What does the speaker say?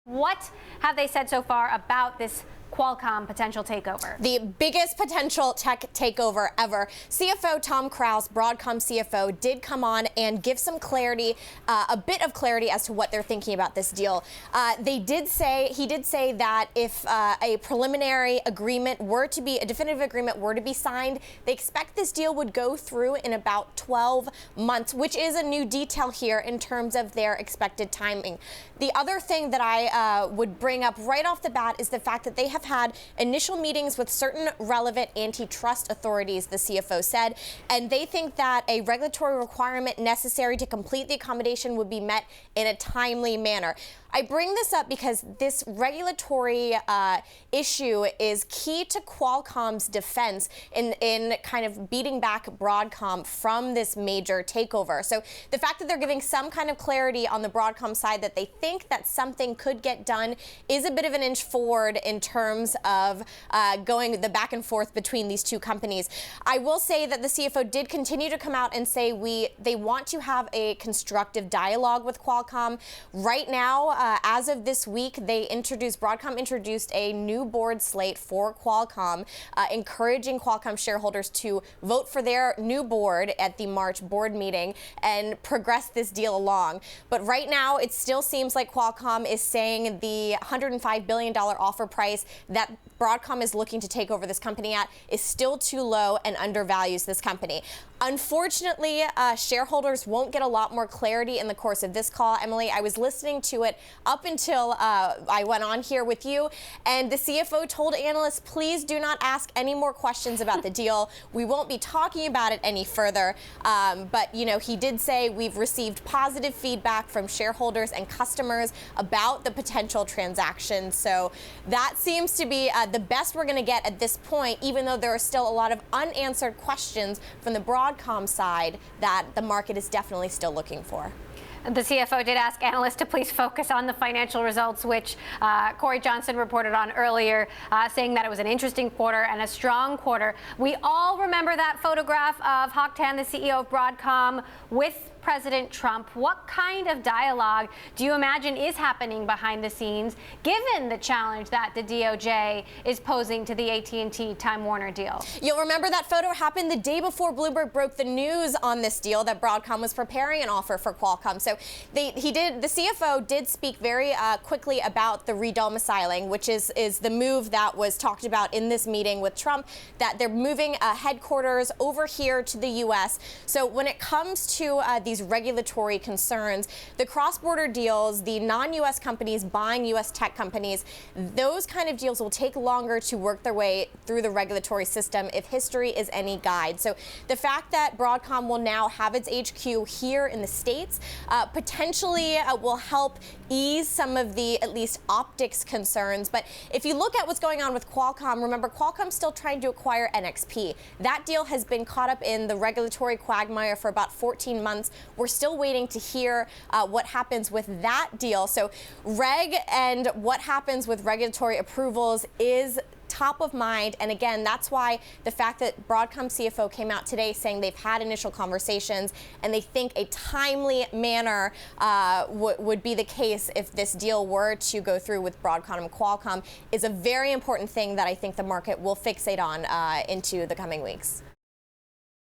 What have they said so far about this Qualcomm potential takeover? The biggest potential tech takeover ever. CFO Tom Krause, Broadcom CFO, did come on and give some clarity, a bit of clarity as to what they're thinking about this deal. He did say that if a preliminary agreement were to be, a definitive agreement were to be signed, they expect this deal would go through in about 12 months, which is a new detail here in terms of their expected timing. The other thing that I would bring up right off the bat is the fact that they have had initial meetings with certain relevant antitrust authorities, the CFO said, and they think that a regulatory requirement necessary to complete the accommodation would be met in a timely manner. I bring this up because this regulatory issue is key to Qualcomm's defense in kind of beating back Broadcom from this major takeover. So the fact that they're giving some kind of clarity on the Broadcom side that they think that something could get done is a bit of an inch forward in terms of going the back and forth between these two companies. I will say that the CFO did continue to come out and say they want to have a constructive dialogue with Qualcomm. Right now, as of this week, Broadcom introduced a new board slate for Qualcomm, encouraging Qualcomm shareholders to vote for their new board at the March board meeting and progress this deal along. But right now, it still seems like Qualcomm is saying the $105 billion offer price that Broadcom is looking to take over this company at is still too low and undervalues this company. Unfortunately, shareholders won't get a lot more clarity in the course of this call. Emily, I was listening to it up until I went on here with you, and the CFO told analysts, please do not ask any more questions about the deal. We won't be talking about it any further. But, you know, he did say we've received positive feedback from shareholders and customers about the potential transaction. So that seems to be the best we're going to get at this point, even though there are still a lot of unanswered questions from the Broadcom side that the market is definitely still looking for. The CFO did ask analysts to please focus on the financial results, which Corey Johnson reported on earlier, saying that it was an interesting quarter and a strong quarter. We all remember that photograph of Hock Tan, the CEO of Broadcom, with President Trump. What kind of dialogue do you imagine is happening behind the scenes, given the challenge that the DOJ is posing to the AT&T Time Warner deal? You'll remember that photo happened the day before Bloomberg broke the news on this deal that Broadcom was preparing an offer for Qualcomm. So the CFO did speak very quickly about the redomiciling, which is the move that was talked about in this meeting with Trump, that they're moving headquarters over here to the U.S. So when it comes to these regulatory concerns, the cross-border deals, the non-U.S. companies buying U.S. tech companies, those kind of deals will take longer to work their way through the regulatory system if history is any guide. So the fact that Broadcom will now have its HQ here in the States potentially will help ease some of the, at least, optics concerns. But if you look at what's going on with Qualcomm, remember, Qualcomm's still trying to acquire NXP. That deal has been caught up in the regulatory quagmire for about 14 months. We're still waiting to hear what happens with that deal. So reg and what happens with regulatory approvals is top of mind. And again, that's why the fact that Broadcom CFO came out today saying they've had initial conversations and they think a timely manner would be the case if this deal were to go through with Broadcom and Qualcomm is a very important thing that I think the market will fixate on into the coming weeks.